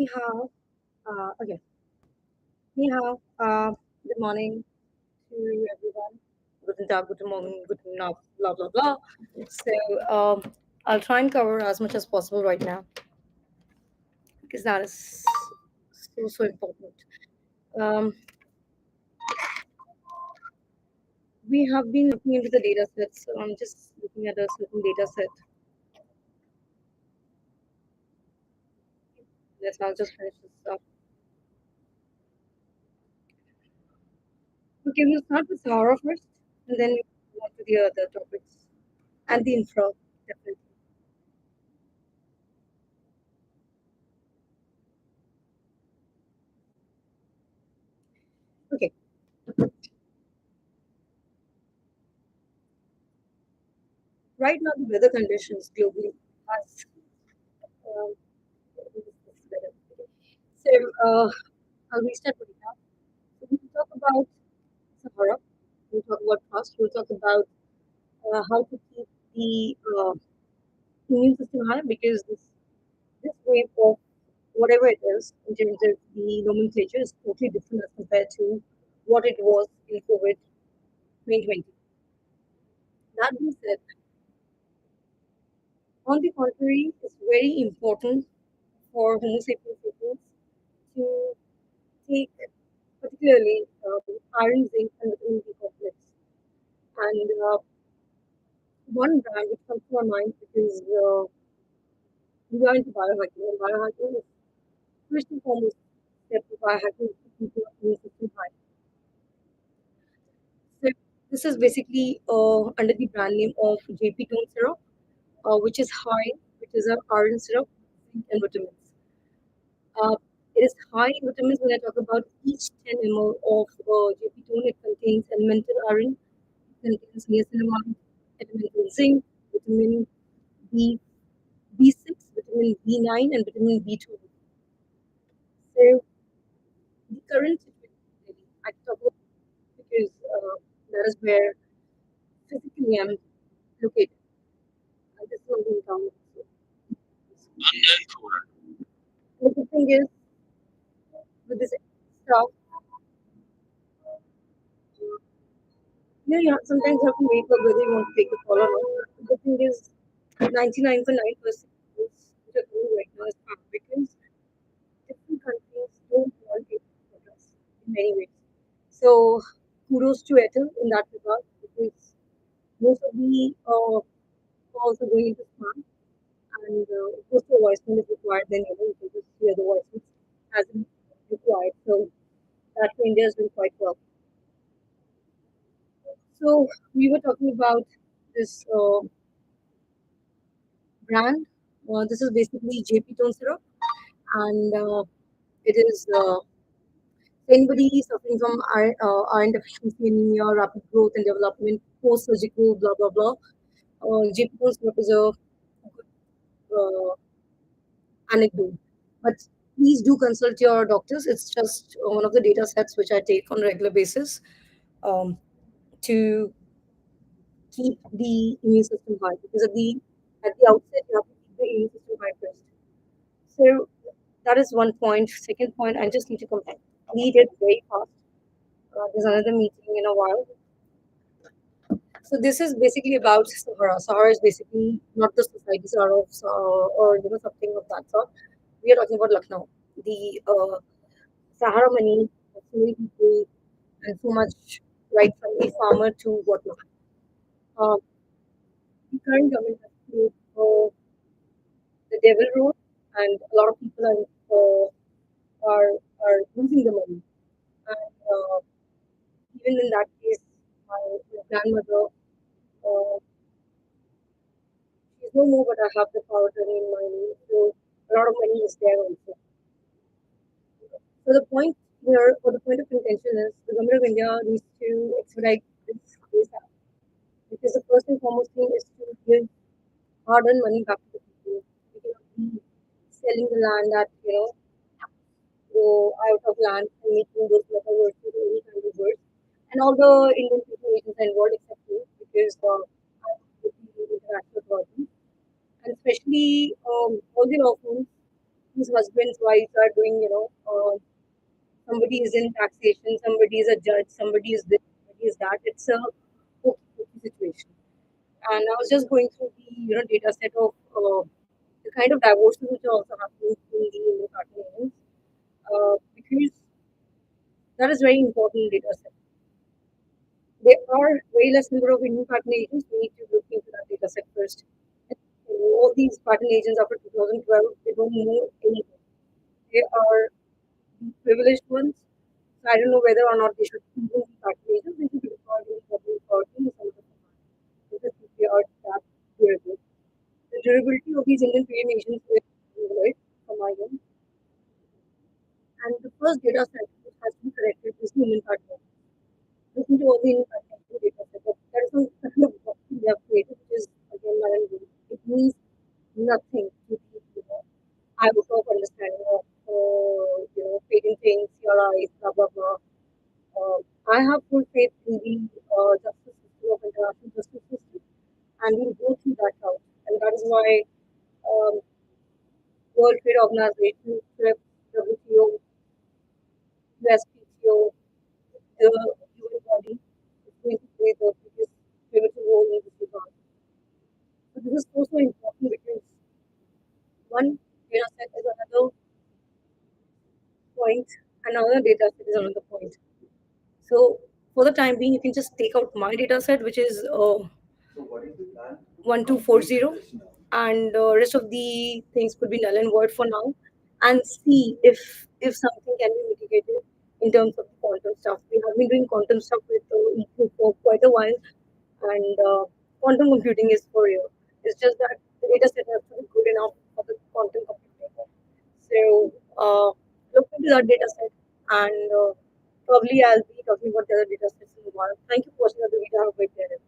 Ni hao. Okay. Ni hao. Good morning to everyone. Guten Tag, guten Morgen, guten Nacht, blah, blah, blah. So, I'll try and cover as much as possible right now because that is so important. Um, we have been looking into the data sets. So I'm just looking at a certain data set. Yes, I'll just finish this up. Okay, we'll start with Sahara first and then move on to the other topics and the infra, definitely. Okay. Right now, the weather conditions globally has um, so I'll restart right now. So we will talk about Sahara. We'll talk about trust. We'll talk about how to keep the immune system high because this wave of whatever it is in terms of the nomenclature is totally different as compared to what it was in COVID 2020. That being said, on the contrary, it's very important for Homo sapiens sapiens to take particularly iron, zinc, and vitamin B complex. And one brand which comes to my mind because we are into biohacking, and biohacking is first and foremost step to biohacking is to keep your immune system high. So this is basically under the brand name of JP Tone syrup, which is an iron syrup, zinc, and vitamins. Uh, it is high in vitamins when I talk about each 10 ml of JP Tone. It contains elemental iron, contains niacinamide, elemental zinc, vitamin B, B6, vitamin B9, and vitamin B12. So the current situation, I can talk about because that is where physically I'm located. This is my hometown. And the good thing is, with this stuff, sometimes you have to wait for whether you want to take the call or not. The good thing is, 99.9% which are doing right now is because different countries don't want it for us in many ways. So kudos to Airtel in that regard because most of the calls are going into spam and of course the voicemail is required, then you can just hear the voicemail as in required. So that for India is doing quite well. So we were talking about this brand. This is basically JP Tone syrup, and it is anybody suffering from iron deficiency anemia, rapid growth and development, post-surgical, blah blah blah. JP Tone syrup is a good anecdote, but please do consult your doctors. It's just one of the data sets which I take on a regular basis um, to keep the immune system high because at the outset you have to keep the immune system high first. So that is one point. Second point, I just need to complete it very fast. There's another meeting in a while. So this is basically about Sahara. Sahara is basically not the society Sahara of, or something of that sort. We are talking about Lucknow, the Sahara money, so many people, and so much right from the farmer to whatnot. Uh, the current government has played the devil role, and a lot of people are losing the money. And even in that case, my grandmother, she's no more, but I have the power to in my name. So a lot of money is there also. So the point here, or the point of contention is, the government of India needs to expedite this case out because the first and foremost thing is to give hard-earned money back to the people. We cannot be selling the land that go out of land and making those local words into any kind of words. And all the Indian people agents are involved except me because I'm with the international authorities. And especially all the law firms. whose husbands, wives are doing, somebody is in taxation, somebody is a judge, somebody is this, somebody is that. It's a okay situation. And I was just going through the data set of the kind of divorces which are also happening in the Indian partner because that is very important data set. There are way less number of Indian patent agents. We need to look into that data set first. And all these patent agents after 2012, they don't know anything. They are the privileged ones. So I don't know whether or not they should even be patent agents. They should be required in the public authority or something like that. Because they are that durable. The durability of these Indian patent agents is right from my end. And the first data set which has to be corrected is the Indian patent. Looking to all the infrastructure data set. That is some kind of box we have created, which is again not good. It means nothing to the I would of understanding of patenting, CRIs, blah blah blah. I have full faith in the justice system of international justice system, and we'll go through that route. And that is why World Trade Organization, TRIPS, WTO, USPTO, the UN body is going to play the biggest pivotal role in this regard. So this is also important because one data set is another point, another data set is another point. So for the time being, you can just take out my data set, which is 1240, and rest of the things could be null and void for now, and see if something can be mitigated in terms of the quantum stuff. We have been doing quantum stuff with EQ for quite a while, and quantum computing is for real. It's just that the data set has to be good enough for the quantum computing. So look into that data set, and probably I'll be talking about the other data sets in a while. Thank you for watching the video. Have a great day.